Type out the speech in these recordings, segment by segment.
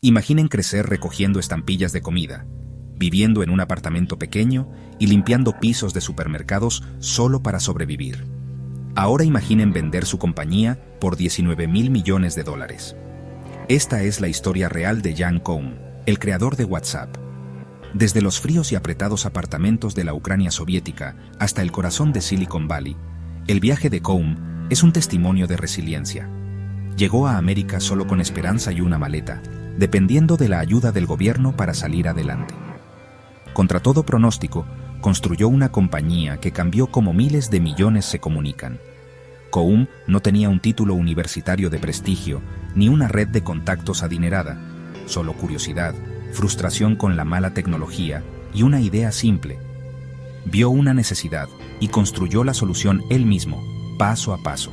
Imaginen crecer recogiendo estampillas de comida, viviendo en un apartamento pequeño y limpiando pisos de supermercados solo para sobrevivir. Ahora imaginen vender su compañía por $19.000 millones. Esta es la historia real de Jan Koum, el creador de WhatsApp. Desde los fríos y apretados apartamentos de la Ucrania soviética hasta el corazón de Silicon Valley, el viaje de Koum es un testimonio de resiliencia. Llegó a América solo con esperanza y una maleta, dependiendo de la ayuda del gobierno para salir adelante. Contra todo pronóstico, construyó una compañía que cambió cómo miles de millones se comunican. Koum no tenía un título universitario de prestigio, ni una red de contactos adinerada, solo curiosidad, frustración con la mala tecnología y una idea simple. Vio una necesidad y construyó la solución él mismo, paso a paso.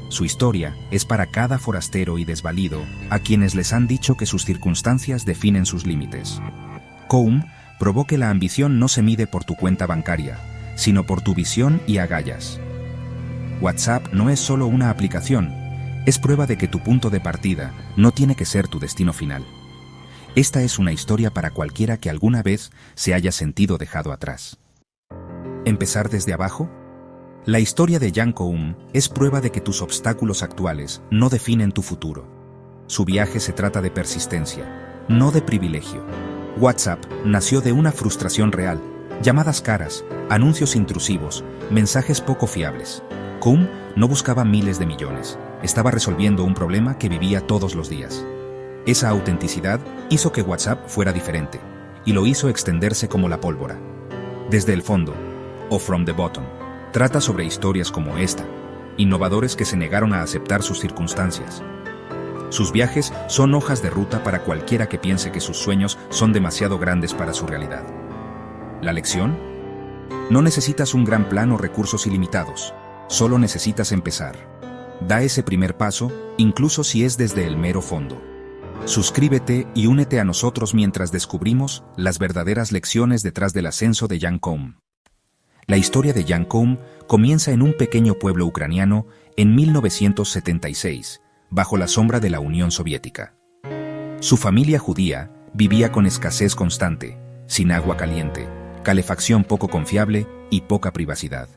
Su historia es para cada forastero y desvalido a quienes les han dicho que sus circunstancias definen sus límites. Koum probó que la ambición no se mide por tu cuenta bancaria, sino por tu visión y agallas. WhatsApp no es solo una aplicación, es prueba de que tu punto de partida no tiene que ser tu destino final. Esta es una historia para cualquiera que alguna vez se haya sentido dejado atrás. ¿Empezar desde abajo? La historia de Jan Koum es prueba de que tus obstáculos actuales no definen tu futuro. Su viaje se trata de persistencia, no de privilegio. WhatsApp nació de una frustración real, llamadas caras, anuncios intrusivos, mensajes poco fiables. Koum no buscaba miles de millones, estaba resolviendo un problema que vivía todos los días. Esa autenticidad hizo que WhatsApp fuera diferente, y lo hizo extenderse como la pólvora. Desde el fondo, o From the Bottom, trata sobre historias como esta, innovadores que se negaron a aceptar sus circunstancias. Sus viajes son hojas de ruta para cualquiera que piense que sus sueños son demasiado grandes para su realidad. ¿La lección? No necesitas un gran plan o recursos ilimitados, solo necesitas empezar. Da ese primer paso, incluso si es desde el mero fondo. Suscríbete y únete a nosotros mientras descubrimos las verdaderas lecciones detrás del ascenso de Jan Koum. La historia de Jan Koum comienza en un pequeño pueblo ucraniano en 1976, bajo la sombra de la Unión Soviética. Su familia judía vivía con escasez constante, sin agua caliente, calefacción poco confiable y poca privacidad.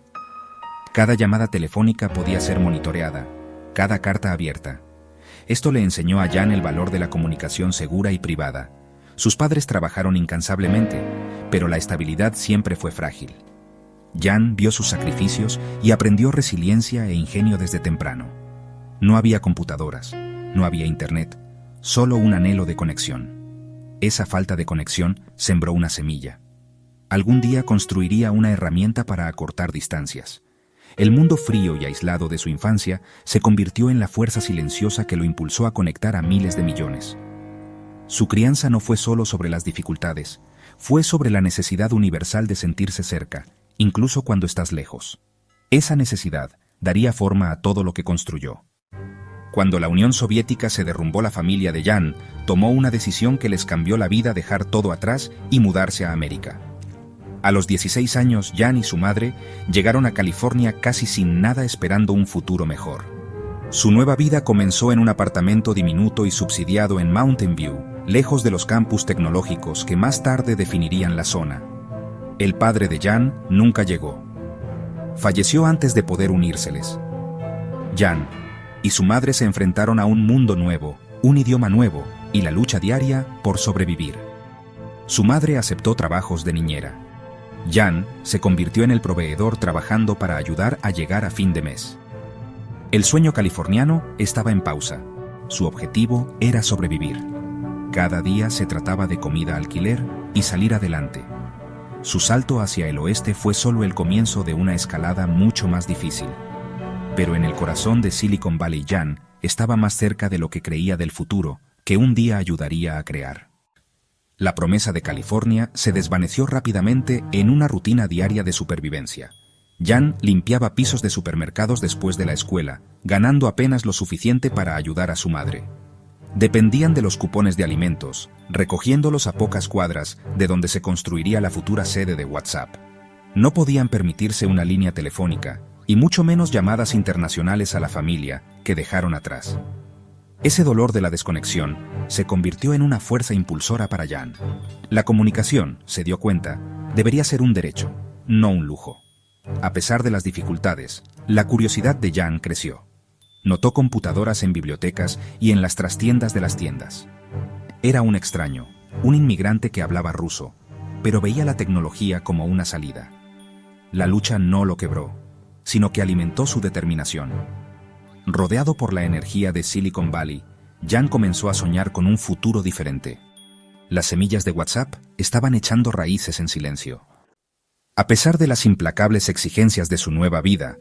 Cada llamada telefónica podía ser monitoreada, cada carta abierta. Esto le enseñó a Jan el valor de la comunicación segura y privada. Sus padres trabajaron incansablemente, pero la estabilidad siempre fue frágil. Jan vio sus sacrificios y aprendió resiliencia e ingenio desde temprano. No había computadoras, no había internet, solo un anhelo de conexión. Esa falta de conexión sembró una semilla. Algún día construiría una herramienta para acortar distancias. El mundo frío y aislado de su infancia se convirtió en la fuerza silenciosa que lo impulsó a conectar a miles de millones. Su crianza no fue solo sobre las dificultades, fue sobre la necesidad universal de sentirse cerca, incluso cuando estás lejos. Esa necesidad daría forma a todo lo que construyó. Cuando la Unión Soviética se derrumbó, la familia de Jan tomó una decisión que les cambió la vida: dejar todo atrás y mudarse a América. A los 16 años, Jan y su madre llegaron a California casi sin nada, esperando un futuro mejor. Su nueva vida comenzó en un apartamento diminuto y subsidiado en Mountain View, lejos de los campus tecnológicos que más tarde definirían la zona. El padre de Jan nunca llegó. Falleció antes de poder unírseles. Jan y su madre se enfrentaron a un mundo nuevo, un idioma nuevo y la lucha diaria por sobrevivir. Su madre aceptó trabajos de niñera. Jan se convirtió en el proveedor, trabajando para ayudar a llegar a fin de mes. El sueño californiano estaba en pausa. Su objetivo era sobrevivir. Cada día se trataba de comida, alquiler y salir adelante. Su salto hacia el oeste fue solo el comienzo de una escalada mucho más difícil. Pero en el corazón de Silicon Valley, Jan estaba más cerca de lo que creía del futuro que un día ayudaría a crear. La promesa de California se desvaneció rápidamente en una rutina diaria de supervivencia. Jan limpiaba pisos de supermercados después de la escuela, ganando apenas lo suficiente para ayudar a su madre. Dependían de los cupones de alimentos, recogiéndolos a pocas cuadras de donde se construiría la futura sede de WhatsApp. No podían permitirse una línea telefónica, y mucho menos llamadas internacionales a la familia que dejaron atrás. Ese dolor de la desconexión se convirtió en una fuerza impulsora para Jan. La comunicación, se dio cuenta, debería ser un derecho, no un lujo. A pesar de las dificultades, la curiosidad de Jan creció. Notó computadoras en bibliotecas y en las trastiendas de las tiendas. Era un extraño, un inmigrante que hablaba ruso, pero veía la tecnología como una salida. La lucha no lo quebró, sino que alimentó su determinación. Rodeado por la energía de Silicon Valley, Jan comenzó a soñar con un futuro diferente. Las semillas de WhatsApp estaban echando raíces en silencio. A pesar de las implacables exigencias de su nueva vida,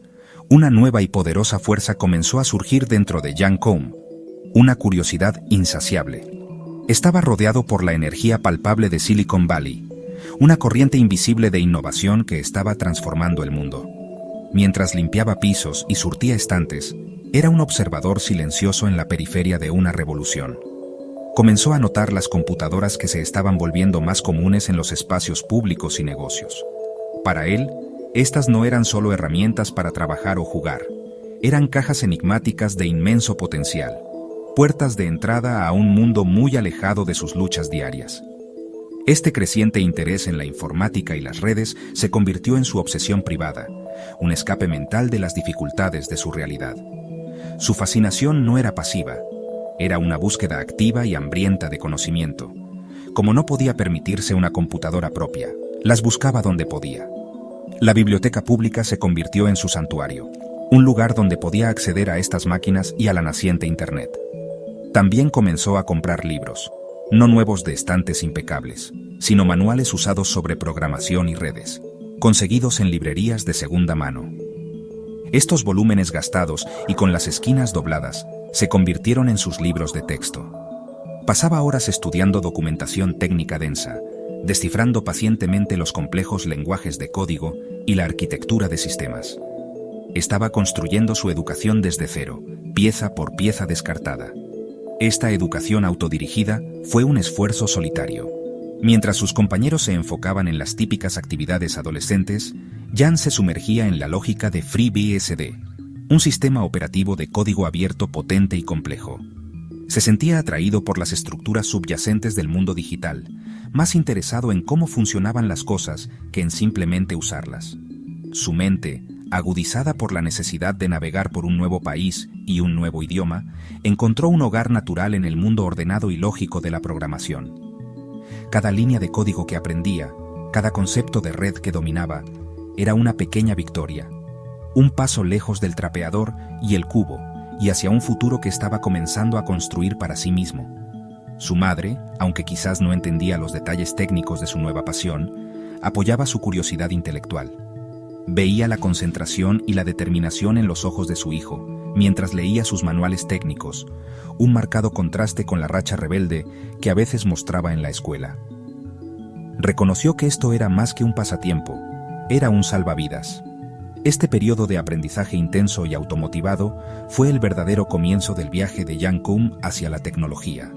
una nueva y poderosa fuerza comenzó a surgir dentro de Jan Koum, una curiosidad insaciable. Estaba rodeado por la energía palpable de Silicon Valley, una corriente invisible de innovación que estaba transformando el mundo. Mientras limpiaba pisos y surtía estantes, era un observador silencioso en la periferia de una revolución. Comenzó a notar las computadoras que se estaban volviendo más comunes en los espacios públicos y negocios. Para él, estas no eran solo herramientas para trabajar o jugar, eran cajas enigmáticas de inmenso potencial, puertas de entrada a un mundo muy alejado de sus luchas diarias. Este creciente interés en la informática y las redes se convirtió en su obsesión privada, un escape mental de las dificultades de su realidad. Su fascinación no era pasiva, era una búsqueda activa y hambrienta de conocimiento. Como no podía permitirse una computadora propia, las buscaba donde podía. La biblioteca pública se convirtió en su santuario, un lugar donde podía acceder a estas máquinas y a la naciente Internet. También comenzó a comprar libros, no nuevos de estantes impecables, sino manuales usados sobre programación y redes, conseguidos en librerías de segunda mano. Estos volúmenes gastados y con las esquinas dobladas se convirtieron en sus libros de texto. Pasaba horas estudiando documentación técnica densa, descifrando pacientemente los complejos lenguajes de código y la arquitectura de sistemas. Estaba construyendo su educación desde cero, pieza por pieza descartada. Esta educación autodirigida fue un esfuerzo solitario. Mientras sus compañeros se enfocaban en las típicas actividades adolescentes, Jan se sumergía en la lógica de FreeBSD, un sistema operativo de código abierto potente y complejo. Se sentía atraído por las estructuras subyacentes del mundo digital, más interesado en cómo funcionaban las cosas que en simplemente usarlas. Su mente, agudizada por la necesidad de navegar por un nuevo país y un nuevo idioma, encontró un hogar natural en el mundo ordenado y lógico de la programación. Cada línea de código que aprendía, cada concepto de red que dominaba, era una pequeña victoria, un paso lejos del trapeador y el cubo, y hacia un futuro que estaba comenzando a construir para sí mismo. Su madre, aunque quizás no entendía los detalles técnicos de su nueva pasión, apoyaba su curiosidad intelectual. Veía la concentración y la determinación en los ojos de su hijo, mientras leía sus manuales técnicos, un marcado contraste con la racha rebelde que a veces mostraba en la escuela. Reconoció que esto era más que un pasatiempo, era un salvavidas. Este periodo de aprendizaje intenso y automotivado fue el verdadero comienzo del viaje de Jan Koum hacia la tecnología.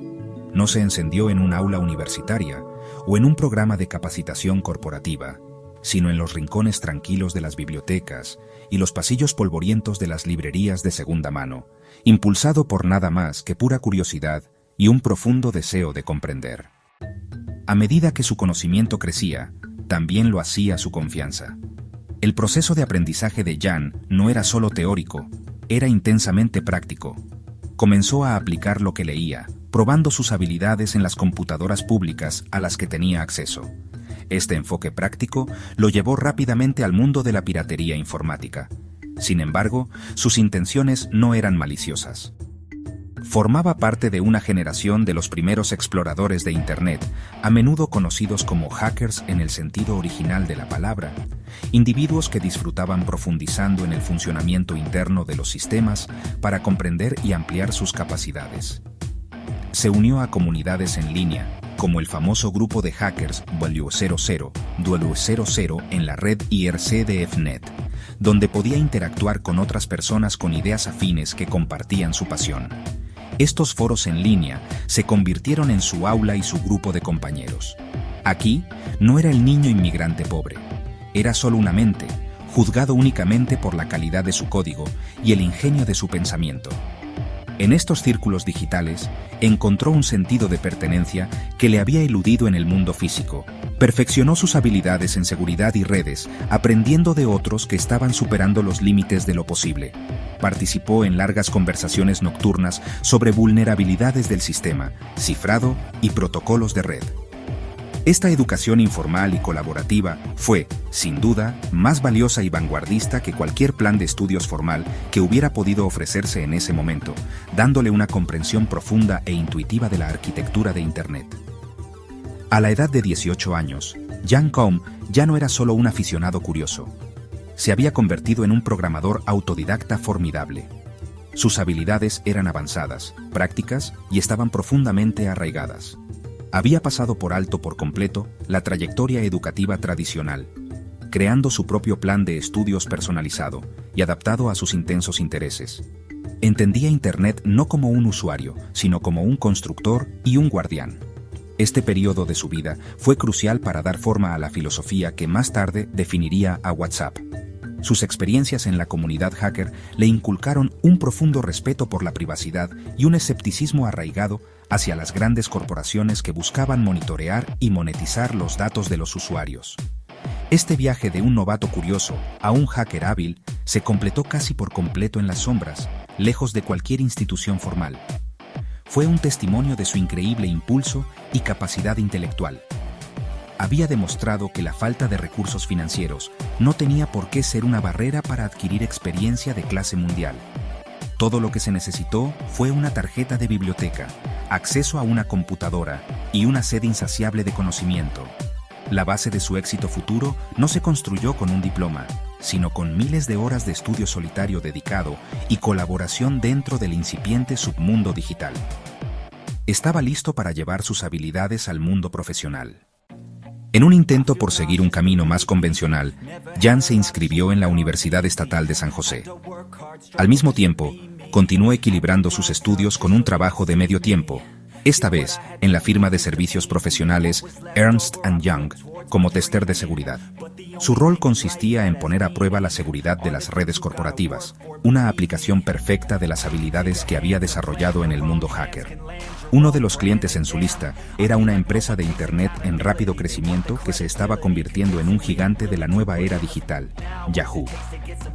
No se encendió en un aula universitaria o en un programa de capacitación corporativa, sino en los rincones tranquilos de las bibliotecas y los pasillos polvorientos de las librerías de segunda mano, impulsado por nada más que pura curiosidad y un profundo deseo de comprender. A medida que su conocimiento crecía, también lo hacía su confianza. El proceso de aprendizaje de Jan no era solo teórico, era intensamente práctico. Comenzó a aplicar lo que leía, probando sus habilidades en las computadoras públicas a las que tenía acceso. Este enfoque práctico lo llevó rápidamente al mundo de la piratería informática. Sin embargo, sus intenciones no eran maliciosas. Formaba parte de una generación de los primeros exploradores de Internet, a menudo conocidos como hackers en el sentido original de la palabra, individuos que disfrutaban profundizando en el funcionamiento interno de los sistemas para comprender y ampliar sus capacidades. Se unió a comunidades en línea, como el famoso grupo de hackers W00 en la red IRC-DFnet, donde podía interactuar con otras personas con ideas afines que compartían su pasión. Estos foros en línea se convirtieron en su aula y su grupo de compañeros. Aquí no era el niño inmigrante pobre, era solo una mente, juzgado únicamente por la calidad de su código y el ingenio de su pensamiento. En estos círculos digitales, encontró un sentido de pertenencia que le había eludido en el mundo físico. Perfeccionó sus habilidades en seguridad y redes, aprendiendo de otros que estaban superando los límites de lo posible. Participó en largas conversaciones nocturnas sobre vulnerabilidades del sistema, cifrado y protocolos de red. Esta educación informal y colaborativa fue, sin duda, más valiosa y vanguardista que cualquier plan de estudios formal que hubiera podido ofrecerse en ese momento, dándole una comprensión profunda e intuitiva de la arquitectura de Internet. A la edad de 18 años, Jan Koum ya no era solo un aficionado curioso. Se había convertido en un programador autodidacta formidable. Sus habilidades eran avanzadas, prácticas y estaban profundamente arraigadas. Había pasado por alto por completo la trayectoria educativa tradicional, creando su propio plan de estudios personalizado y adaptado a sus intensos intereses. Entendía Internet no como un usuario, sino como un constructor y un guardián. Este periodo de su vida fue crucial para dar forma a la filosofía que más tarde definiría a WhatsApp. Sus experiencias en la comunidad hacker le inculcaron un profundo respeto por la privacidad y un escepticismo arraigado hacia las grandes corporaciones que buscaban monitorear y monetizar los datos de los usuarios. Este viaje de un novato curioso a un hacker hábil se completó casi por completo en las sombras, lejos de cualquier institución formal. Fue un testimonio de su increíble impulso y capacidad intelectual. Había demostrado que la falta de recursos financieros no tenía por qué ser una barrera para adquirir experiencia de clase mundial. Todo lo que se necesitó fue una tarjeta de biblioteca, acceso a una computadora y una sed insaciable de conocimiento. La base de su éxito futuro no se construyó con un diploma, sino con miles de horas de estudio solitario dedicado y colaboración dentro del incipiente submundo digital. Estaba listo para llevar sus habilidades al mundo profesional. En un intento por seguir un camino más convencional, Jan se inscribió en la Universidad Estatal de San José. Al mismo tiempo, continuó equilibrando sus estudios con un trabajo de medio tiempo, esta vez en la firma de servicios profesionales Ernst & Young, como tester de seguridad. Su rol consistía en poner a prueba la seguridad de las redes corporativas, una aplicación perfecta de las habilidades que había desarrollado en el mundo hacker. Uno de los clientes en su lista era una empresa de Internet en rápido crecimiento que se estaba convirtiendo en un gigante de la nueva era digital, Yahoo.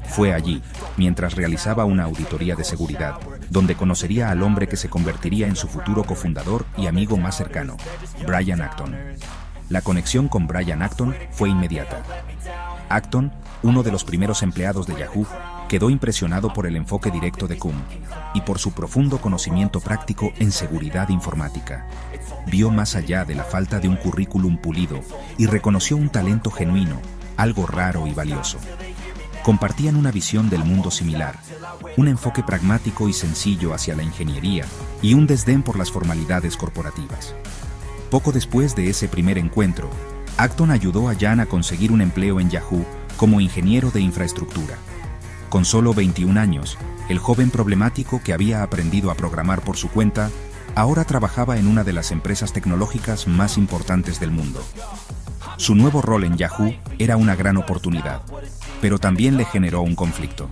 Fue allí, mientras realizaba una auditoría de seguridad, donde conocería al hombre que se convertiría en su futuro cofundador y amigo más cercano, Brian Acton. La conexión con Brian Acton fue inmediata. Acton, uno de los primeros empleados de Yahoo, quedó impresionado por el enfoque directo de Koum y por su profundo conocimiento práctico en seguridad informática. Vio más allá de la falta de un currículum pulido y reconoció un talento genuino, algo raro y valioso. Compartían una visión del mundo similar, un enfoque pragmático y sencillo hacia la ingeniería y un desdén por las formalidades corporativas. Poco después de ese primer encuentro, Acton ayudó a Jan a conseguir un empleo en Yahoo como ingeniero de infraestructura. Con solo 21 años, el joven problemático que había aprendido a programar por su cuenta, ahora trabajaba en una de las empresas tecnológicas más importantes del mundo. Su nuevo rol en Yahoo era una gran oportunidad, pero también le generó un conflicto.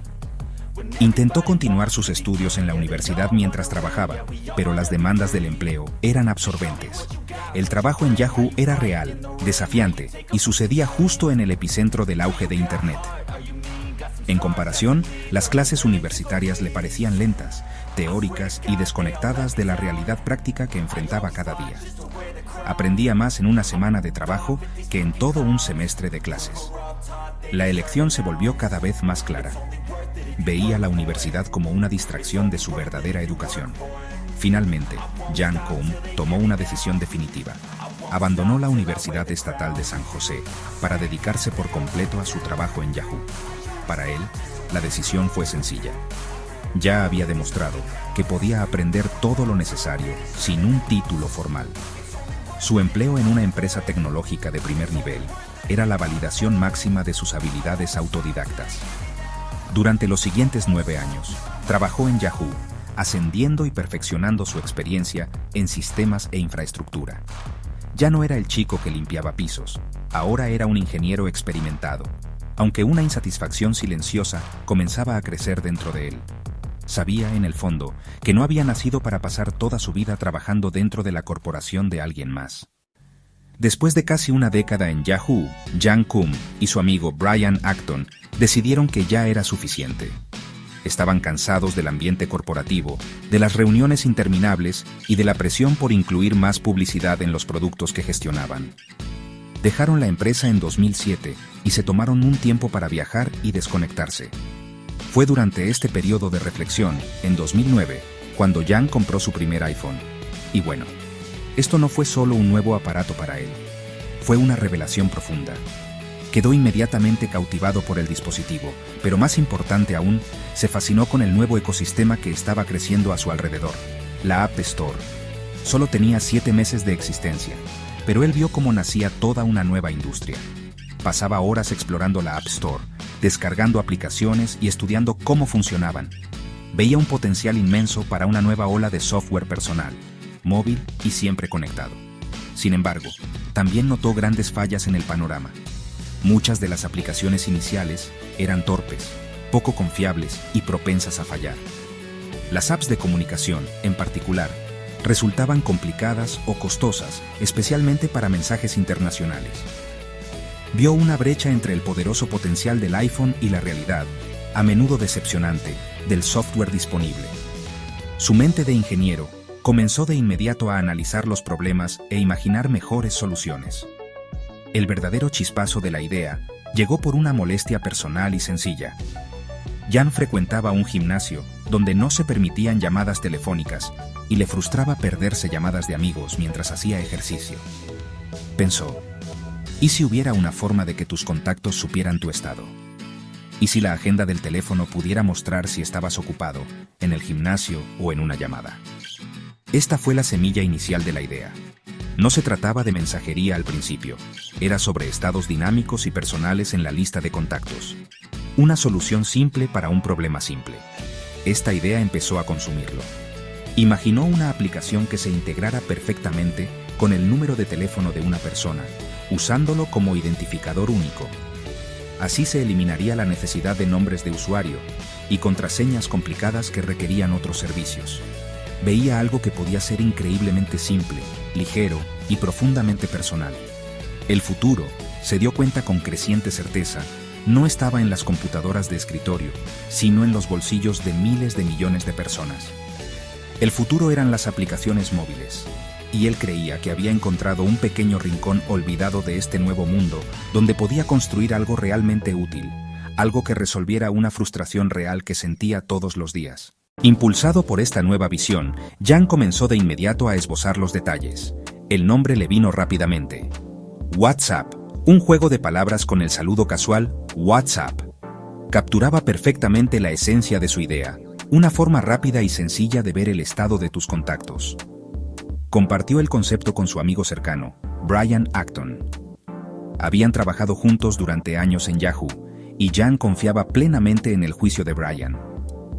Intentó continuar sus estudios en la universidad mientras trabajaba, pero las demandas del empleo eran absorbentes. El trabajo en Yahoo era real, desafiante y sucedía justo en el epicentro del auge de Internet. En comparación, las clases universitarias le parecían lentas, teóricas y desconectadas de la realidad práctica que enfrentaba cada día. Aprendía más en una semana de trabajo que en todo un semestre de clases. La elección se volvió cada vez más clara. Veía la universidad como una distracción de su verdadera educación. Finalmente, Jan Koum tomó una decisión definitiva. Abandonó la Universidad Estatal de San José para dedicarse por completo a su trabajo en Yahoo. Para él, la decisión fue sencilla. Ya había demostrado que podía aprender todo lo necesario sin un título formal. Su empleo en una empresa tecnológica de primer nivel era la validación máxima de sus habilidades autodidactas. Durante los siguientes 9 años, trabajó en Yahoo, ascendiendo y perfeccionando su experiencia en sistemas e infraestructura. Ya no era el chico que limpiaba pisos, ahora era un ingeniero experimentado, aunque una insatisfacción silenciosa comenzaba a crecer dentro de él. sabía, en el fondo, que no había nacido para pasar toda su vida trabajando dentro de la corporación de alguien más. Después de casi una década en Yahoo, Jan Koum y su amigo Brian Acton decidieron que ya era suficiente. Estaban cansados del ambiente corporativo, de las reuniones interminables y de la presión por incluir más publicidad en los productos que gestionaban. Dejaron la empresa en 2007 y se tomaron un tiempo para viajar y desconectarse. Fue durante este periodo de reflexión, en 2009, cuando Jan compró su primer iPhone. Y bueno, esto no fue solo un nuevo aparato para él. Fue una revelación profunda. Quedó inmediatamente cautivado por el dispositivo, pero más importante aún, se fascinó con el nuevo ecosistema que estaba creciendo a su alrededor, la App Store. Solo tenía 7 meses de existencia, pero él vio cómo nacía toda una nueva industria. Pasaba horas explorando la App Store, descargando aplicaciones y estudiando cómo funcionaban. Veía un potencial inmenso para una nueva ola de software personal, móvil y siempre conectado. Sin embargo, también notó grandes fallas en el panorama. Muchas de las aplicaciones iniciales eran torpes, poco confiables y propensas a fallar. Las apps de comunicación, en particular, resultaban complicadas o costosas, especialmente para mensajes internacionales. Vio una brecha entre el poderoso potencial del iPhone y la realidad, a menudo decepcionante, del software disponible. Su mente de ingeniero comenzó de inmediato a analizar los problemas e imaginar mejores soluciones. El verdadero chispazo de la idea llegó por una molestia personal y sencilla. Jan frecuentaba un gimnasio donde no se permitían llamadas telefónicas y le frustraba perderse llamadas de amigos mientras hacía ejercicio. Pensó, ¿y si hubiera una forma de que tus contactos supieran tu estado? ¿Y si la agenda del teléfono pudiera mostrar si estabas ocupado, en el gimnasio o en una llamada? Esta fue la semilla inicial de la idea. No se trataba de mensajería al principio, era sobre estados dinámicos y personales en la lista de contactos. Una solución simple para un problema simple. Esta idea empezó a consumirlo. Imaginó una aplicación que se integrara perfectamente con el número de teléfono de una persona, usándolo como identificador único. Así se eliminaría la necesidad de nombres de usuario y contraseñas complicadas que requerían otros servicios. Veía algo que podía ser increíblemente simple, ligero y profundamente personal. El futuro, se dio cuenta con creciente certeza, no estaba en las computadoras de escritorio, sino en los bolsillos de miles de millones de personas. El futuro eran las aplicaciones móviles, y él creía que había encontrado un pequeño rincón olvidado de este nuevo mundo donde podía construir algo realmente útil, algo que resolviera una frustración real que sentía todos los días. Impulsado por esta nueva visión, Jan comenzó de inmediato a esbozar los detalles. El nombre le vino rápidamente. WhatsApp, un juego de palabras con el saludo casual, WhatsApp. Capturaba perfectamente la esencia de su idea, una forma rápida y sencilla de ver el estado de tus contactos. Compartió el concepto con su amigo cercano, Brian Acton. Habían trabajado juntos durante años en Yahoo, y Jan confiaba plenamente en el juicio de Brian.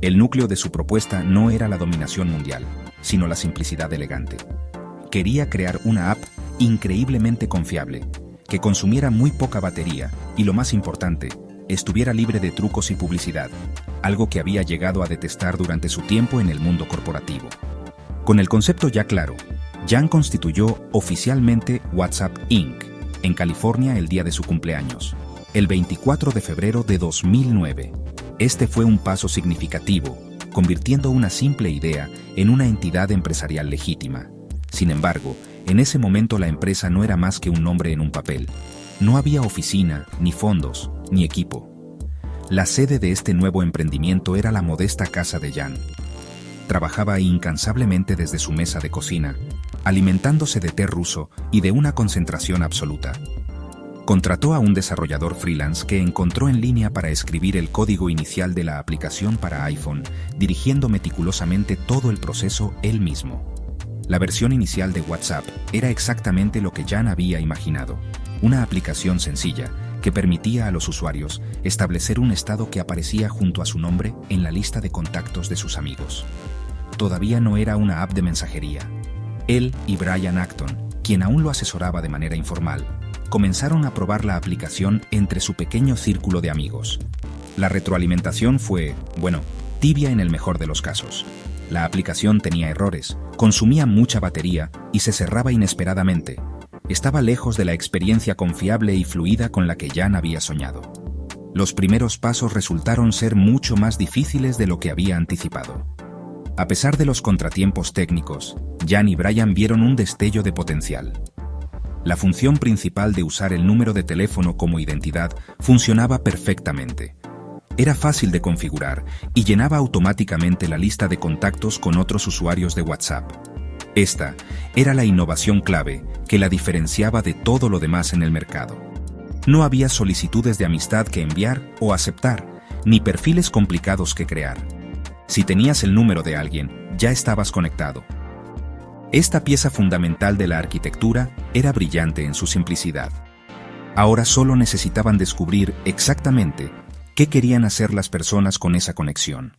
El núcleo de su propuesta no era la dominación mundial, sino la simplicidad elegante. Quería crear una app increíblemente confiable, que consumiera muy poca batería y, lo más importante, estuviera libre de trucos y publicidad, algo que había llegado a detestar durante su tiempo en el mundo corporativo. Con el concepto ya claro, Jan constituyó oficialmente WhatsApp Inc. en California el día de su cumpleaños, el 24 de febrero de 2009. Este fue un paso significativo, convirtiendo una simple idea en una entidad empresarial legítima. Sin embargo, en ese momento la empresa no era más que un nombre en un papel. No había oficina, ni fondos, ni equipo. La sede de este nuevo emprendimiento era la modesta casa de Jan. Trabajaba incansablemente desde su mesa de cocina, alimentándose de té ruso y de una concentración absoluta. Contrató a un desarrollador freelance que encontró en línea para escribir el código inicial de la aplicación para iPhone, dirigiendo meticulosamente todo el proceso él mismo. La versión inicial de WhatsApp era exactamente lo que Jan había imaginado, una aplicación sencilla que permitía a los usuarios establecer un estado que aparecía junto a su nombre en la lista de contactos de sus amigos. Todavía no era una app de mensajería. Él y Brian Acton, quien aún lo asesoraba de manera informal, comenzaron a probar la aplicación entre su pequeño círculo de amigos. La retroalimentación fue, bueno, tibia en el mejor de los casos. La aplicación tenía errores, consumía mucha batería y se cerraba inesperadamente. Estaba lejos de la experiencia confiable y fluida con la que Jan había soñado. Los primeros pasos resultaron ser mucho más difíciles de lo que había anticipado. A pesar de los contratiempos técnicos, Jan y Brian vieron un destello de potencial. La función principal de usar el número de teléfono como identidad funcionaba perfectamente. Era fácil de configurar y llenaba automáticamente la lista de contactos con otros usuarios de WhatsApp. Esta era la innovación clave que la diferenciaba de todo lo demás en el mercado. No había solicitudes de amistad que enviar o aceptar, ni perfiles complicados que crear. Si tenías el número de alguien, ya estabas conectado. Esta pieza fundamental de la arquitectura era brillante en su simplicidad. Ahora solo necesitaban descubrir exactamente qué querían hacer las personas con esa conexión.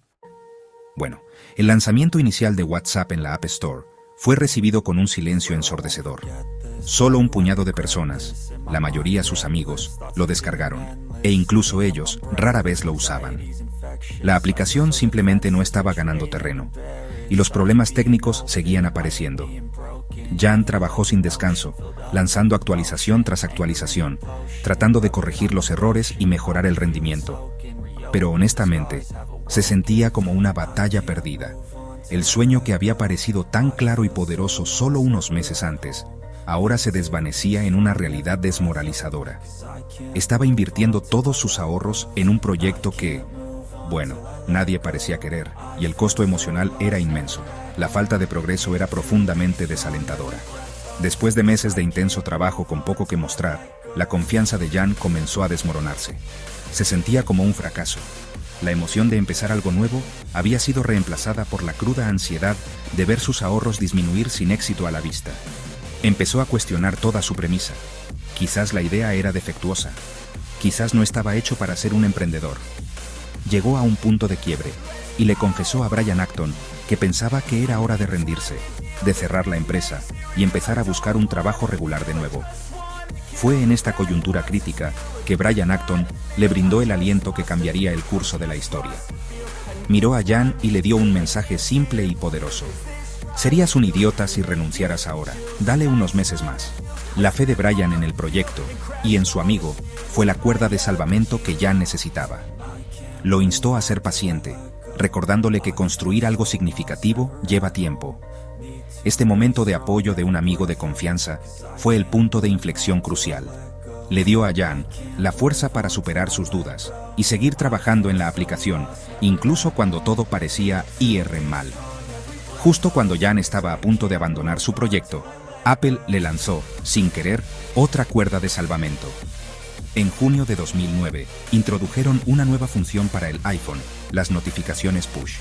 Bueno, el lanzamiento inicial de WhatsApp en la App Store fue recibido con un silencio ensordecedor. Solo un puñado de personas, la mayoría sus amigos, lo descargaron, e incluso ellos rara vez lo usaban. La aplicación simplemente no estaba ganando terreno, y los problemas técnicos seguían apareciendo. Jan trabajó sin descanso, lanzando actualización tras actualización, tratando de corregir los errores y mejorar el rendimiento. Pero honestamente, se sentía como una batalla perdida. El sueño que había parecido tan claro y poderoso solo unos meses antes, ahora se desvanecía en una realidad desmoralizadora. Estaba invirtiendo todos sus ahorros en un proyecto que, bueno, nadie parecía querer, y el costo emocional era inmenso. La falta de progreso era profundamente desalentadora. Después de meses de intenso trabajo con poco que mostrar, la confianza de Jan comenzó a desmoronarse. Se sentía como un fracaso. La emoción de empezar algo nuevo había sido reemplazada por la cruda ansiedad de ver sus ahorros disminuir sin éxito a la vista. Empezó a cuestionar toda su premisa. Quizás la idea era defectuosa. Quizás no estaba hecho para ser un emprendedor. Llegó a un punto de quiebre y le confesó a Brian Acton que pensaba que era hora de rendirse, de cerrar la empresa y empezar a buscar un trabajo regular de nuevo. Fue en esta coyuntura crítica que Brian Acton le brindó el aliento que cambiaría el curso de la historia. Miró a Jan y le dio un mensaje simple y poderoso. Serías un idiota si renunciaras ahora, dale unos meses más. La fe de Brian en el proyecto y en su amigo fue la cuerda de salvamento que Jan necesitaba. Lo instó a ser paciente, recordándole que construir algo significativo lleva tiempo. Este momento de apoyo de un amigo de confianza fue el punto de inflexión crucial. Le dio a Jan la fuerza para superar sus dudas y seguir trabajando en la aplicación, incluso cuando todo parecía ir mal. Justo cuando Jan estaba a punto de abandonar su proyecto, Apple le lanzó, sin querer, otra cuerda de salvamento. En junio de 2009, introdujeron una nueva función para el iPhone, las notificaciones push.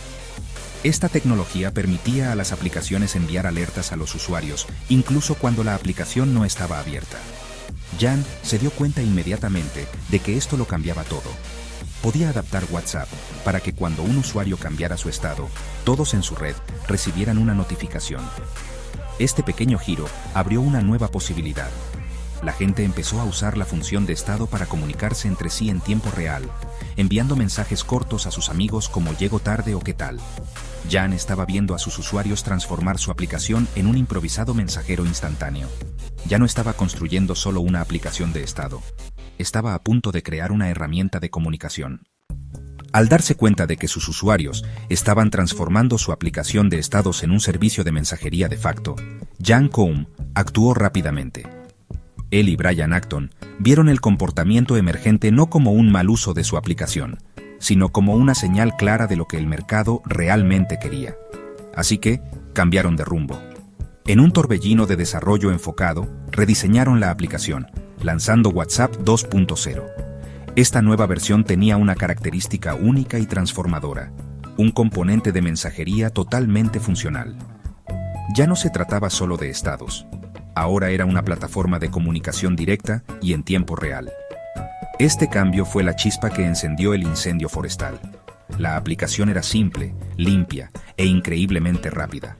Esta tecnología permitía a las aplicaciones enviar alertas a los usuarios, incluso cuando la aplicación no estaba abierta. Jan se dio cuenta inmediatamente de que esto lo cambiaba todo. Podía adaptar WhatsApp para que cuando un usuario cambiara su estado, todos en su red recibieran una notificación. Este pequeño giro abrió una nueva posibilidad. La gente empezó a usar la función de estado para comunicarse entre sí en tiempo real, enviando mensajes cortos a sus amigos como «llego tarde» o «¿qué tal?». Jan estaba viendo a sus usuarios transformar su aplicación en un improvisado mensajero instantáneo. Ya no estaba construyendo solo una aplicación de estado. Estaba a punto de crear una herramienta de comunicación. Al darse cuenta de que sus usuarios estaban transformando su aplicación de estados en un servicio de mensajería de facto, Jan Koum actuó rápidamente. Él y Brian Acton vieron el comportamiento emergente no como un mal uso de su aplicación, sino como una señal clara de lo que el mercado realmente quería. Así que cambiaron de rumbo. En un torbellino de desarrollo enfocado, rediseñaron la aplicación, lanzando WhatsApp 2.0. Esta nueva versión tenía una característica única y transformadora, un componente de mensajería totalmente funcional. Ya no se trataba solo de estados. Ahora era una plataforma de comunicación directa y en tiempo real. Este cambio fue la chispa que encendió el incendio forestal. La aplicación era simple, limpia e increíblemente rápida.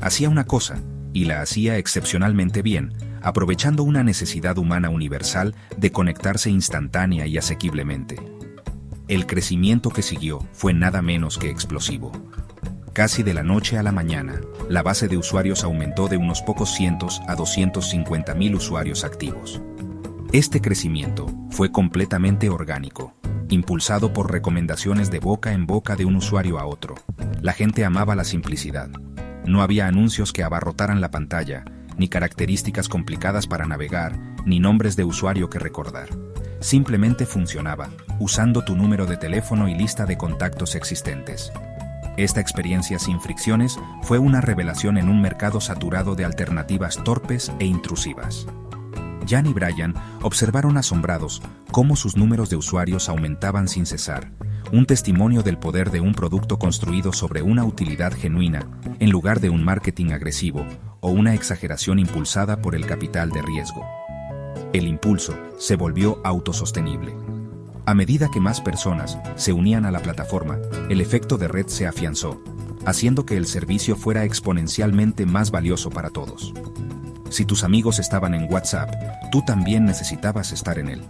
Hacía una cosa, y la hacía excepcionalmente bien, aprovechando una necesidad humana universal de conectarse instantánea y asequiblemente. El crecimiento que siguió fue nada menos que explosivo. Casi de la noche a la mañana, la base de usuarios aumentó de unos pocos cientos a 250.000 usuarios activos. Este crecimiento fue completamente orgánico, impulsado por recomendaciones de boca en boca de un usuario a otro. La gente amaba la simplicidad. No había anuncios que abarrotaran la pantalla, ni características complicadas para navegar, ni nombres de usuario que recordar. Simplemente funcionaba, usando tu número de teléfono y lista de contactos existentes. Esta experiencia sin fricciones fue una revelación en un mercado saturado de alternativas torpes e intrusivas. Jan y Brian observaron asombrados cómo sus números de usuarios aumentaban sin cesar, un testimonio del poder de un producto construido sobre una utilidad genuina, en lugar de un marketing agresivo o una exageración impulsada por el capital de riesgo. El impulso se volvió autosostenible. A medida que más personas se unían a la plataforma, el efecto de red se afianzó, haciendo que el servicio fuera exponencialmente más valioso para todos. Si tus amigos estaban en WhatsApp, tú también necesitabas estar en él.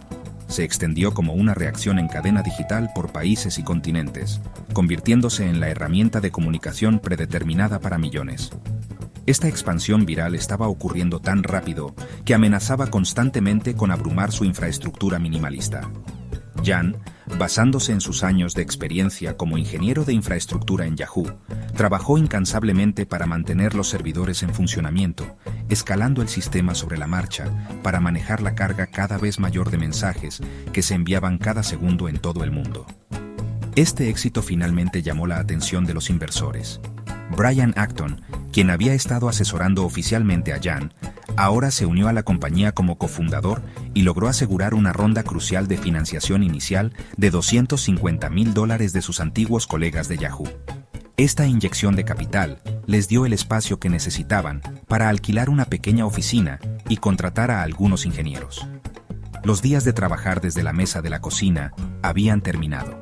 Se extendió como una reacción en cadena digital por países y continentes, convirtiéndose en la herramienta de comunicación predeterminada para millones. Esta expansión viral estaba ocurriendo tan rápido que amenazaba constantemente con abrumar su infraestructura minimalista. Jan, basándose en sus años de experiencia como ingeniero de infraestructura en Yahoo, trabajó incansablemente para mantener los servidores en funcionamiento, escalando el sistema sobre la marcha para manejar la carga cada vez mayor de mensajes que se enviaban cada segundo en todo el mundo. Este éxito finalmente llamó la atención de los inversores. Brian Acton, quien había estado asesorando oficialmente a Jan, ahora se unió a la compañía como cofundador y logró asegurar una ronda crucial de financiación inicial de $250.000 de sus antiguos colegas de Yahoo. Esta inyección de capital les dio el espacio que necesitaban para alquilar una pequeña oficina y contratar a algunos ingenieros. Los días de trabajar desde la mesa de la cocina habían terminado.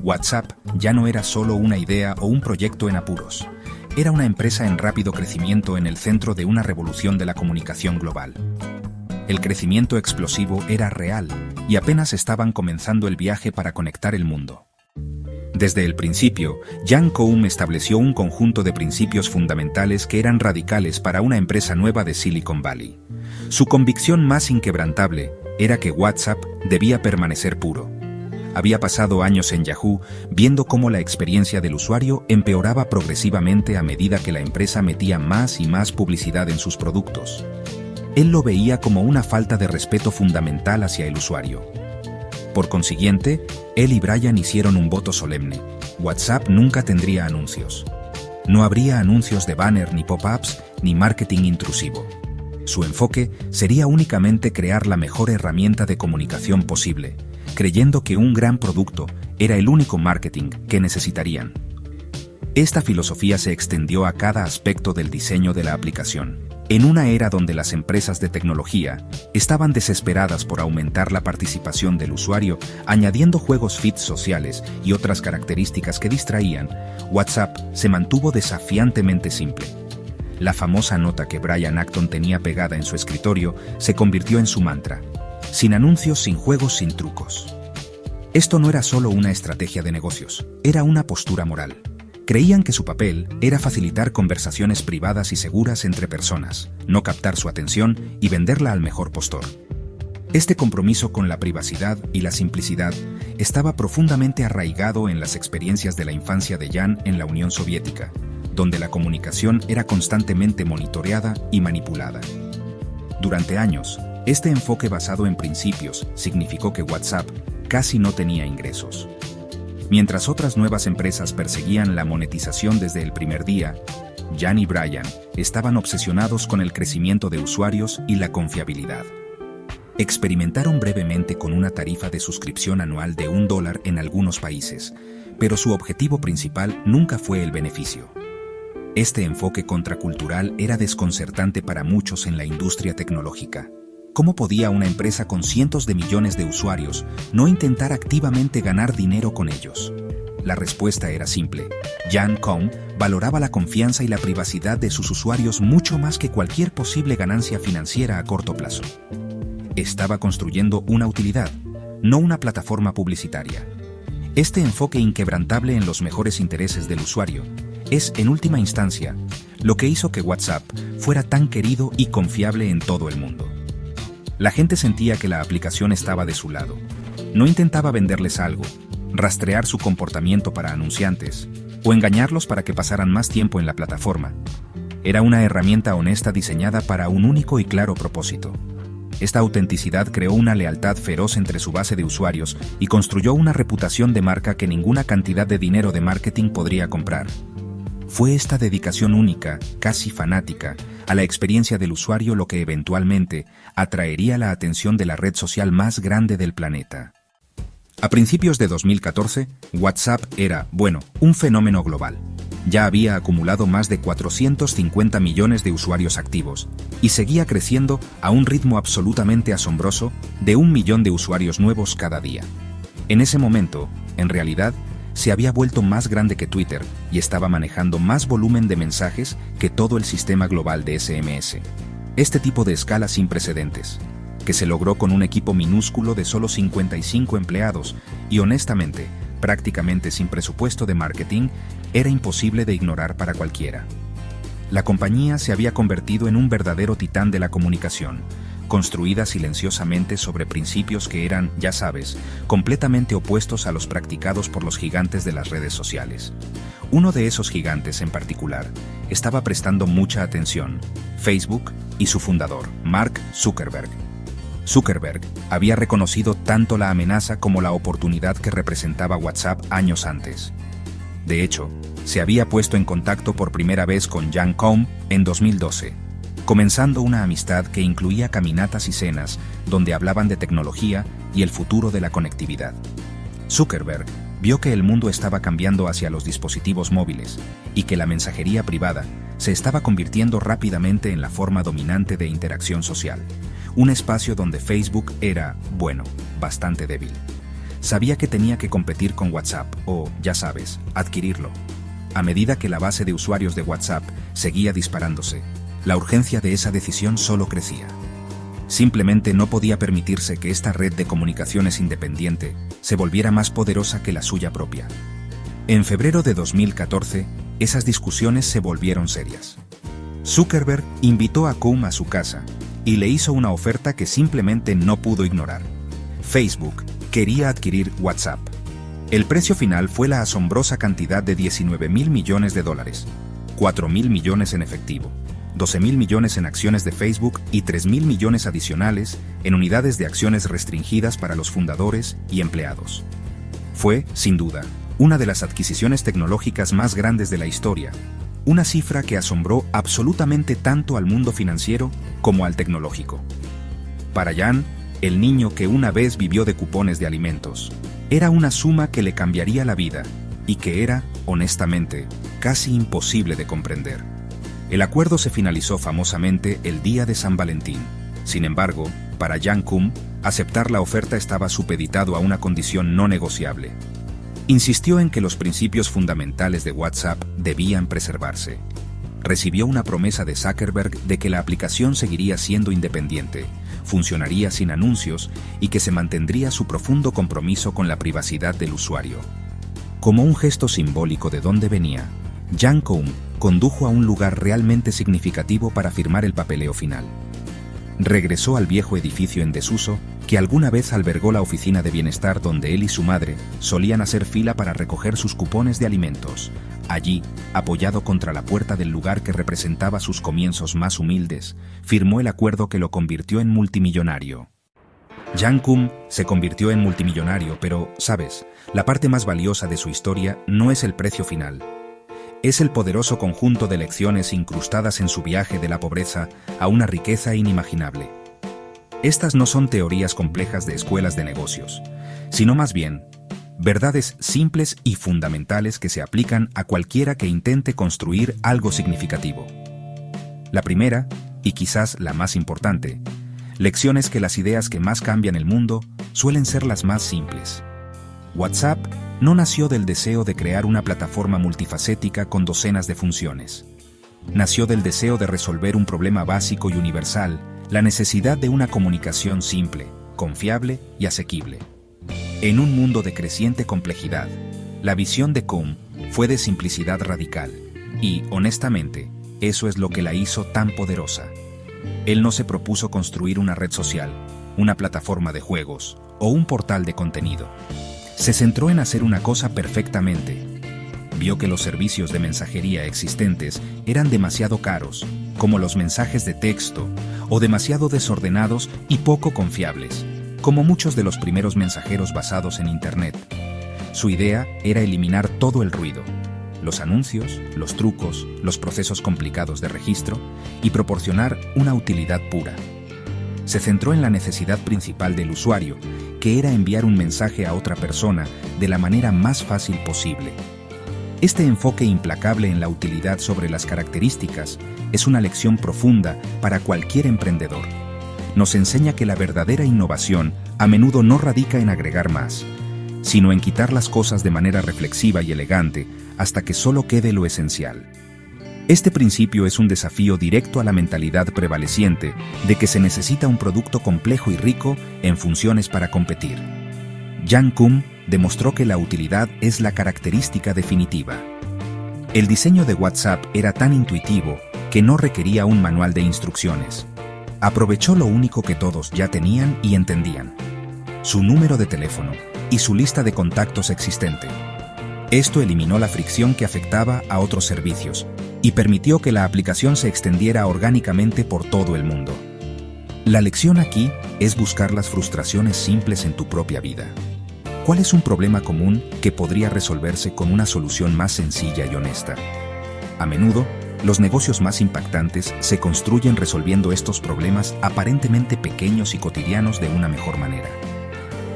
WhatsApp ya no era solo una idea o un proyecto en apuros. Era una empresa en rápido crecimiento en el centro de una revolución de la comunicación global. El crecimiento explosivo era real y apenas estaban comenzando el viaje para conectar el mundo. Desde el principio, Jan Koum estableció un conjunto de principios fundamentales que eran radicales para una empresa nueva de Silicon Valley. Su convicción más inquebrantable era que WhatsApp debía permanecer puro. Había pasado años en Yahoo viendo cómo la experiencia del usuario empeoraba progresivamente a medida que la empresa metía más y más publicidad en sus productos. Él lo veía como una falta de respeto fundamental hacia el usuario. Por consiguiente, él y Brian hicieron un voto solemne. WhatsApp nunca tendría anuncios. No habría anuncios de banner ni pop-ups ni marketing intrusivo. Su enfoque sería únicamente crear la mejor herramienta de comunicación posible, creyendo que un gran producto era el único marketing que necesitarían. Esta filosofía se extendió a cada aspecto del diseño de la aplicación. En una era donde las empresas de tecnología estaban desesperadas por aumentar la participación del usuario, añadiendo juegos feeds sociales y otras características que distraían, WhatsApp se mantuvo desafiantemente simple. La famosa nota que Brian Acton tenía pegada en su escritorio se convirtió en su mantra: sin anuncios, sin juegos, sin trucos. Esto no era solo una estrategia de negocios, era una postura moral. Creían que su papel era facilitar conversaciones privadas y seguras entre personas, no captar su atención y venderla al mejor postor. Este compromiso con la privacidad y la simplicidad estaba profundamente arraigado en las experiencias de la infancia de Jan en la Unión Soviética, donde la comunicación era constantemente monitoreada y manipulada. Durante años, este enfoque basado en principios significó que WhatsApp casi no tenía ingresos. Mientras otras nuevas empresas perseguían la monetización desde el primer día, Jan y Brian estaban obsesionados con el crecimiento de usuarios y la confiabilidad. Experimentaron brevemente con una tarifa de suscripción anual de $1 en algunos países, pero su objetivo principal nunca fue el beneficio. Este enfoque contracultural era desconcertante para muchos en la industria tecnológica. ¿Cómo podía una empresa con cientos de millones de usuarios no intentar activamente ganar dinero con ellos? La respuesta era simple. Jan Koum valoraba la confianza y la privacidad de sus usuarios mucho más que cualquier posible ganancia financiera a corto plazo. Estaba construyendo una utilidad, no una plataforma publicitaria. Este enfoque inquebrantable en los mejores intereses del usuario es, en última instancia, lo que hizo que WhatsApp fuera tan querido y confiable en todo el mundo. La gente sentía que la aplicación estaba de su lado. No intentaba venderles algo, rastrear su comportamiento para anunciantes o engañarlos para que pasaran más tiempo en la plataforma. Era una herramienta honesta diseñada para un único y claro propósito. Esta autenticidad creó una lealtad feroz entre su base de usuarios y construyó una reputación de marca que ninguna cantidad de dinero de marketing podría comprar. Fue esta dedicación única, casi fanática, a la experiencia del usuario lo que eventualmente atraería la atención de la red social más grande del planeta. A principios de 2014, WhatsApp era, un fenómeno global. Ya había acumulado más de 450 millones de usuarios activos y seguía creciendo a un ritmo absolutamente asombroso de 1 millón de usuarios nuevos cada día. En ese momento, en realidad, se había vuelto más grande que Twitter y estaba manejando más volumen de mensajes que todo el sistema global de SMS. Este tipo de escala sin precedentes, que se logró con un equipo minúsculo de solo 55 empleados y honestamente, prácticamente sin presupuesto de marketing, era imposible de ignorar para cualquiera. La compañía se había convertido en un verdadero titán de la comunicación, construida silenciosamente sobre principios que eran, ya sabes, completamente opuestos a los practicados por los gigantes de las redes sociales. Uno de esos gigantes en particular estaba prestando mucha atención: Facebook y su fundador, Mark Zuckerberg. Zuckerberg había reconocido tanto la amenaza como la oportunidad que representaba WhatsApp años antes. De hecho, se había puesto en contacto por primera vez con Jan Koum en 2012, comenzando una amistad que incluía caminatas y cenas donde hablaban de tecnología y el futuro de la conectividad. Zuckerberg vio que el mundo estaba cambiando hacia los dispositivos móviles y que la mensajería privada se estaba convirtiendo rápidamente en la forma dominante de interacción social. Un espacio donde Facebook era, bastante débil. Sabía que tenía que competir con WhatsApp o, ya sabes, adquirirlo. A medida que la base de usuarios de WhatsApp seguía disparándose, la urgencia de esa decisión solo crecía. Simplemente no podía permitirse que esta red de comunicaciones independiente se volviera más poderosa que la suya propia. En febrero de 2014, esas discusiones se volvieron serias. Zuckerberg invitó a Koum a su casa y le hizo una oferta que simplemente no pudo ignorar. Facebook quería adquirir WhatsApp. El precio final fue la asombrosa cantidad de $19.000 millones, 4.000 millones en efectivo, 12.000 millones en acciones de Facebook y 3.000 millones adicionales en unidades de acciones restringidas para los fundadores y empleados. Fue, sin duda, una de las adquisiciones tecnológicas más grandes de la historia, una cifra que asombró absolutamente tanto al mundo financiero como al tecnológico. Para Jan, el niño que una vez vivió de cupones de alimentos, era una suma que le cambiaría la vida y que era, honestamente, casi imposible de comprender. El acuerdo se finalizó famosamente el día de San Valentín. Sin embargo, para Jan Koum, aceptar la oferta estaba supeditado a una condición no negociable. Insistió en que los principios fundamentales de WhatsApp debían preservarse. Recibió una promesa de Zuckerberg de que la aplicación seguiría siendo independiente, funcionaría sin anuncios y que se mantendría su profundo compromiso con la privacidad del usuario. Como un gesto simbólico de dónde venía, Jan Koum condujo a un lugar realmente significativo para firmar el papeleo final. Regresó al viejo edificio en desuso que alguna vez albergó la oficina de bienestar donde él y su madre solían hacer fila para recoger sus cupones de alimentos. Allí, apoyado contra la puerta del lugar que representaba sus comienzos más humildes, firmó el acuerdo que lo convirtió en multimillonario. Jan Koum se convirtió en multimillonario, pero, ¿sabes? La parte más valiosa de su historia no es el precio final. Es el poderoso conjunto de lecciones incrustadas en su viaje de la pobreza a una riqueza inimaginable. Estas no son teorías complejas de escuelas de negocios, sino más bien verdades simples y fundamentales que se aplican a cualquiera que intente construir algo significativo. La primera, y quizás la más importante, lección es que las ideas que más cambian el mundo suelen ser las más simples. WhatsApp no nació del deseo de crear una plataforma multifacética con docenas de funciones. Nació del deseo de resolver un problema básico y universal, la necesidad de una comunicación simple, confiable y asequible. En un mundo de creciente complejidad, la visión de Koum fue de simplicidad radical, y, honestamente, eso es lo que la hizo tan poderosa. Él no se propuso construir una red social, una plataforma de juegos o un portal de contenido. Se centró en hacer una cosa perfectamente. Vio que los servicios de mensajería existentes eran demasiado caros, como los mensajes de texto, o demasiado desordenados y poco confiables, como muchos de los primeros mensajeros basados en Internet. Su idea era eliminar todo el ruido, los anuncios, los trucos, los procesos complicados de registro, y proporcionar una utilidad pura. Se centró en la necesidad principal del usuario, que era enviar un mensaje a otra persona de la manera más fácil posible. Este enfoque implacable en la utilidad sobre las características es una lección profunda para cualquier emprendedor. Nos enseña que la verdadera innovación a menudo no radica en agregar más, sino en quitar las cosas de manera reflexiva y elegante hasta que solo quede lo esencial. Este principio es un desafío directo a la mentalidad prevaleciente de que se necesita un producto complejo y rico en funciones para competir. Jan Koum demostró que la utilidad es la característica definitiva. El diseño de WhatsApp era tan intuitivo que no requería un manual de instrucciones. Aprovechó lo único que todos ya tenían y entendían: su número de teléfono y su lista de contactos existente. Esto eliminó la fricción que afectaba a otros servicios y permitió que la aplicación se extendiera orgánicamente por todo el mundo. La lección aquí es buscar las frustraciones simples en tu propia vida. ¿Cuál es un problema común que podría resolverse con una solución más sencilla y honesta? A menudo, los negocios más impactantes se construyen resolviendo estos problemas aparentemente pequeños y cotidianos de una mejor manera.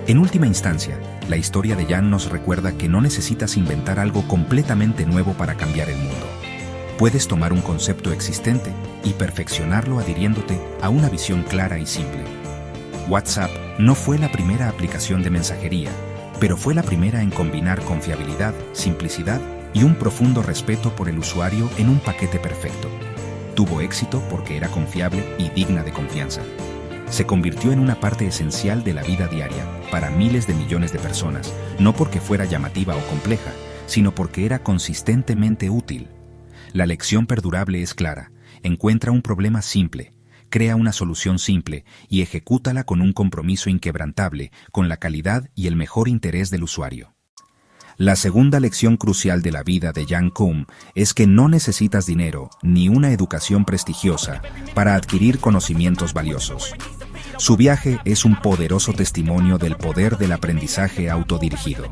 En última instancia, la historia de Jan nos recuerda que no necesitas inventar algo completamente nuevo para cambiar el mundo. Puedes tomar un concepto existente y perfeccionarlo adhiriéndote a una visión clara y simple. WhatsApp no fue la primera aplicación de mensajería, pero fue la primera en combinar confiabilidad, simplicidad y un profundo respeto por el usuario en un paquete perfecto. Tuvo éxito porque era confiable y digna de confianza. Se convirtió en una parte esencial de la vida diaria para miles de millones de personas, no porque fuera llamativa o compleja, sino porque era consistentemente útil. La lección perdurable es clara: encuentra un problema simple, crea una solución simple y ejecútala con un compromiso inquebrantable con la calidad y el mejor interés del usuario. La segunda lección crucial de la vida de Jan Koum es que no necesitas dinero ni una educación prestigiosa para adquirir conocimientos valiosos. Su viaje es un poderoso testimonio del poder del aprendizaje autodirigido.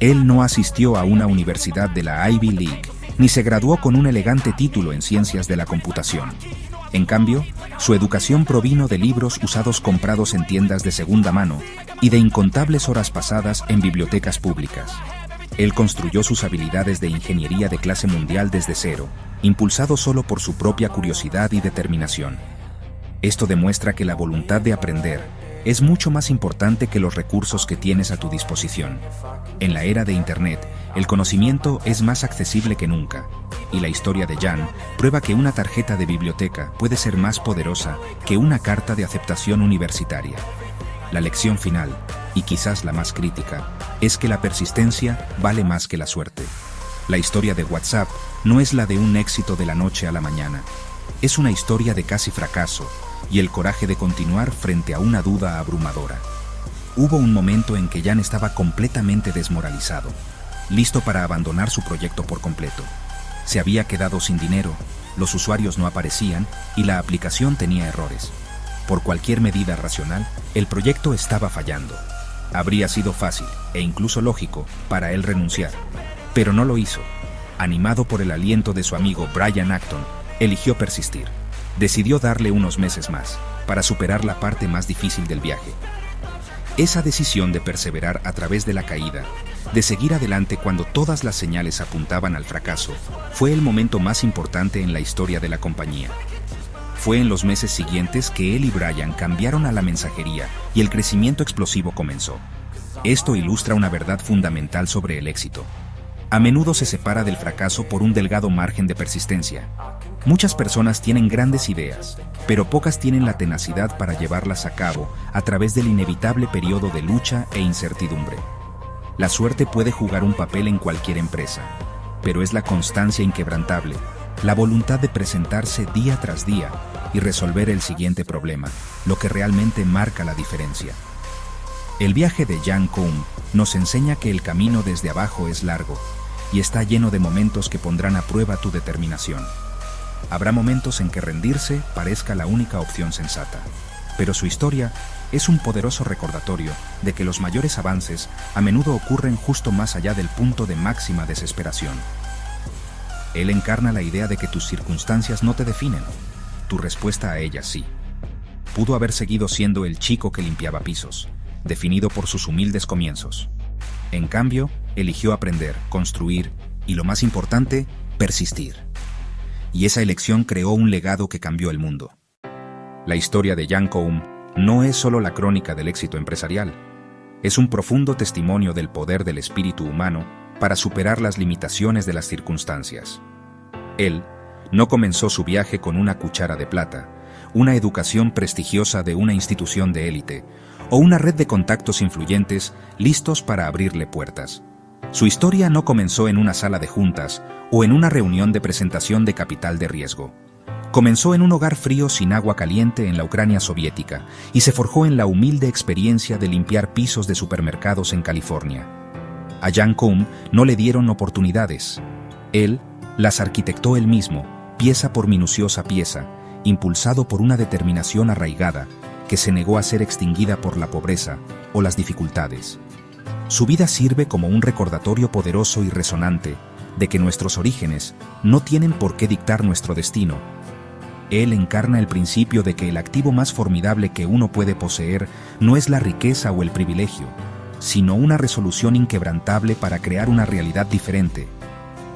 Él no asistió a una universidad de la Ivy League, ni se graduó con un elegante título en ciencias de la computación. En cambio, su educación provino de libros usados comprados en tiendas de segunda mano y de incontables horas pasadas en bibliotecas públicas. Él construyó sus habilidades de ingeniería de clase mundial desde cero, impulsado solo por su propia curiosidad y determinación. Esto demuestra que la voluntad de aprender es mucho más importante que los recursos que tienes a tu disposición. En la era de Internet, el conocimiento es más accesible que nunca, y la historia de Jan prueba que una tarjeta de biblioteca puede ser más poderosa que una carta de aceptación universitaria. La lección final, y quizás la más crítica, es que la persistencia vale más que la suerte. La historia de WhatsApp no es la de un éxito de la noche a la mañana. Es una historia de casi fracaso y el coraje de continuar frente a una duda abrumadora. Hubo un momento en que Jan estaba completamente desmoralizado, listo para abandonar su proyecto por completo. Se había quedado sin dinero, los usuarios no aparecían y la aplicación tenía errores. Por cualquier medida racional, el proyecto estaba fallando. Habría sido fácil, e incluso lógico, para él renunciar, pero no lo hizo. Animado por el aliento de su amigo Brian Acton, eligió persistir. Decidió darle unos meses más, para superar la parte más difícil del viaje. Esa decisión de perseverar a través de la caída, de seguir adelante cuando todas las señales apuntaban al fracaso, fue el momento más importante en la historia de la compañía. Fue en los meses siguientes que él y Brian cambiaron a la mensajería y el crecimiento explosivo comenzó. Esto ilustra una verdad fundamental sobre el éxito. A menudo se separa del fracaso por un delgado margen de persistencia. Muchas personas tienen grandes ideas, pero pocas tienen la tenacidad para llevarlas a cabo a través del inevitable periodo de lucha e incertidumbre. La suerte puede jugar un papel en cualquier empresa, pero es la constancia inquebrantable, la voluntad de presentarse día tras día y resolver el siguiente problema, lo que realmente marca la diferencia. El viaje de Yang Koum nos enseña que el camino desde abajo es largo y está lleno de momentos que pondrán a prueba tu determinación. Habrá momentos en que rendirse parezca la única opción sensata, pero su historia es un poderoso recordatorio de que los mayores avances a menudo ocurren justo más allá del punto de máxima desesperación. Él encarna la idea de que tus circunstancias no te definen, tu respuesta a ellas sí. Pudo haber seguido siendo el chico que limpiaba pisos, definido por sus humildes comienzos. En cambio, eligió aprender, construir y, lo más importante, persistir. Y esa elección creó un legado que cambió el mundo. La historia de Yang Koum no es solo la crónica del éxito empresarial, es un profundo testimonio del poder del espíritu humano para superar las limitaciones de las circunstancias. Él no comenzó su viaje con una cuchara de plata, una educación prestigiosa de una institución de élite o una red de contactos influyentes listos para abrirle puertas. Su historia no comenzó en una sala de juntas o en una reunión de presentación de capital de riesgo. Comenzó en un hogar frío sin agua caliente en la Ucrania soviética y se forjó en la humilde experiencia de limpiar pisos de supermercados en California. A Yang Koum no le dieron oportunidades. Él las arquitectó él mismo, pieza por minuciosa pieza, impulsado por una determinación arraigada que se negó a ser extinguida por la pobreza o las dificultades. Su vida sirve como un recordatorio poderoso y resonante de que nuestros orígenes no tienen por qué dictar nuestro destino. Él encarna el principio de que el activo más formidable que uno puede poseer no es la riqueza o el privilegio, sino una resolución inquebrantable para crear una realidad diferente.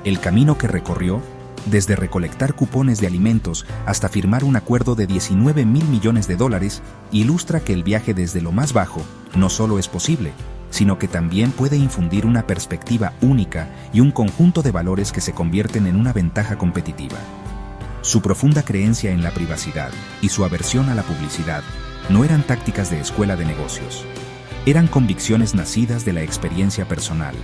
El camino que recorrió, desde recolectar cupones de alimentos hasta firmar un acuerdo de $19.000 millones, ilustra que el viaje desde lo más bajo no solo es posible, sino que también puede infundir una perspectiva única y un conjunto de valores que se convierten en una ventaja competitiva. Su profunda creencia en la privacidad y su aversión a la publicidad no eran tácticas de escuela de negocios. Eran convicciones nacidas de la experiencia personal,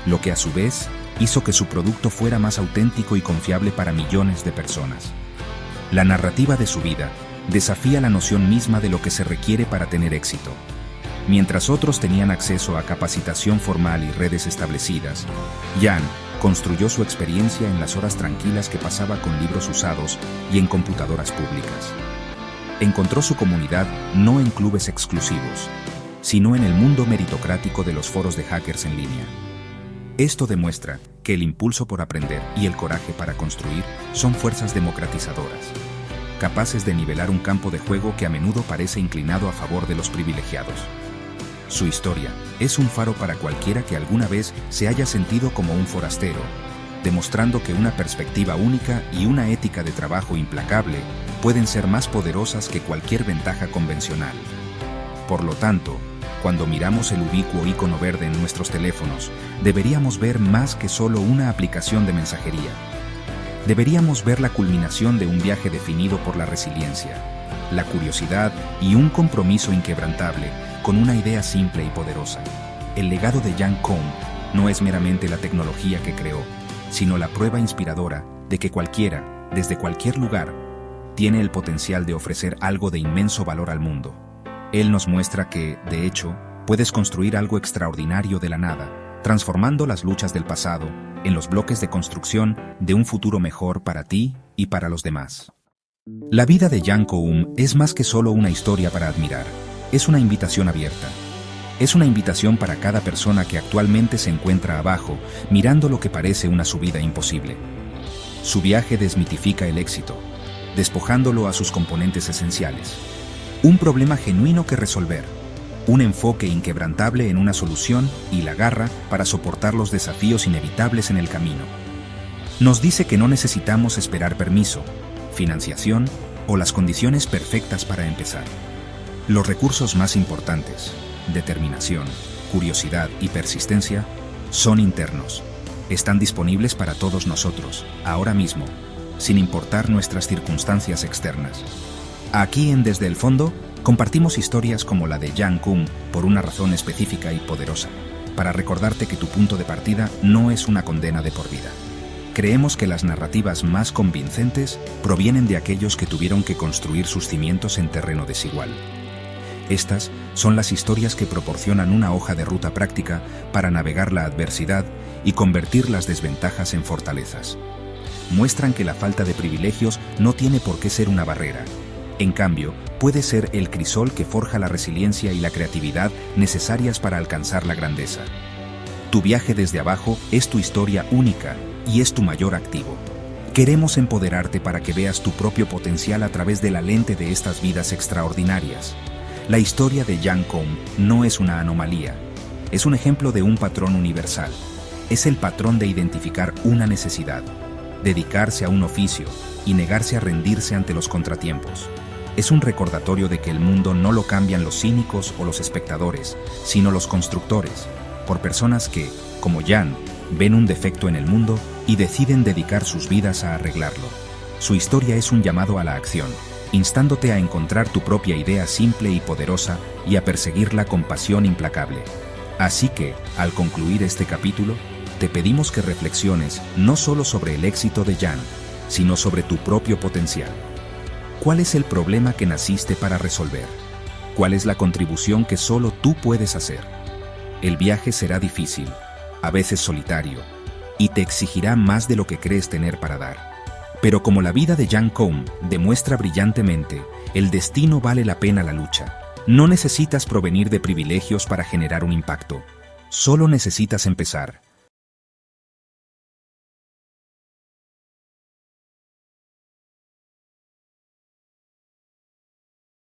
lo que a su vez hizo que su producto fuera más auténtico y confiable para millones de personas. La narrativa de su vida desafía la noción misma de lo que se requiere para tener éxito. Mientras otros tenían acceso a capacitación formal y redes establecidas, Yang construyó su experiencia en las horas tranquilas que pasaba con libros usados y en computadoras públicas. Encontró su comunidad no en clubes exclusivos, sino en el mundo meritocrático de los foros de hackers en línea. Esto demuestra que el impulso por aprender y el coraje para construir son fuerzas democratizadoras, capaces de nivelar un campo de juego que a menudo parece inclinado a favor de los privilegiados. Su historia es un faro para cualquiera que alguna vez se haya sentido como un forastero, demostrando que una perspectiva única y una ética de trabajo implacable pueden ser más poderosas que cualquier ventaja convencional. Por lo tanto, cuando miramos el ubicuo icono verde en nuestros teléfonos, deberíamos ver más que solo una aplicación de mensajería. Deberíamos ver la culminación de un viaje definido por la resiliencia, la curiosidad y un compromiso inquebrantable con una idea simple y poderosa. El legado de Yang Koum no es meramente la tecnología que creó, sino la prueba inspiradora de que cualquiera, desde cualquier lugar, tiene el potencial de ofrecer algo de inmenso valor al mundo. Él nos muestra que, de hecho, puedes construir algo extraordinario de la nada, transformando las luchas del pasado en los bloques de construcción de un futuro mejor para ti y para los demás. La vida de Yang Koum es más que solo una historia para admirar, es una invitación abierta. Es una invitación para cada persona que actualmente se encuentra abajo, mirando lo que parece una subida imposible. Su viaje desmitifica el éxito, despojándolo a sus componentes esenciales. Un problema genuino que resolver, un enfoque inquebrantable en una solución y la garra para soportar los desafíos inevitables en el camino. Nos dice que no necesitamos esperar permiso, financiación o las condiciones perfectas para empezar. Los recursos más importantes, determinación, curiosidad y persistencia, son internos. Están disponibles para todos nosotros, ahora mismo. sin importar nuestras circunstancias externas. Aquí en Desde el Fondo, compartimos historias como la de Jan Koum por una razón específica y poderosa, para recordarte que tu punto de partida no es una condena de por vida. Creemos que las narrativas más convincentes provienen de aquellos que tuvieron que construir sus cimientos en terreno desigual. Estas son las historias que proporcionan una hoja de ruta práctica para navegar la adversidad y convertir las desventajas en fortalezas. Muestran que la falta de privilegios no tiene por qué ser una barrera. En cambio, puede ser el crisol que forja la resiliencia y la creatividad necesarias para alcanzar la grandeza. Tu viaje desde abajo es tu historia única y es tu mayor activo. Queremos empoderarte para que veas tu propio potencial a través de la lente de estas vidas extraordinarias. La historia de Jan Koum no es una anomalía, es un ejemplo de un patrón universal. Es el patrón de identificar una necesidad, dedicarse a un oficio y negarse a rendirse ante los contratiempos. Es un recordatorio de que el mundo no lo cambian los cínicos o los espectadores, sino los constructores, por personas que, como Jan, ven un defecto en el mundo y deciden dedicar sus vidas a arreglarlo. Su historia es un llamado a la acción, instándote a encontrar tu propia idea simple y poderosa y a perseguirla con pasión implacable. Así que, al concluir este capítulo, te pedimos que reflexiones no solo sobre el éxito de Jan, sino sobre tu propio potencial. ¿Cuál es el problema que naciste para resolver? ¿Cuál es la contribución que solo tú puedes hacer? El viaje será difícil, a veces solitario, y te exigirá más de lo que crees tener para dar. Pero como la vida de Jan Koum demuestra brillantemente, el destino vale la pena la lucha. No necesitas provenir de privilegios para generar un impacto. Solo necesitas empezar.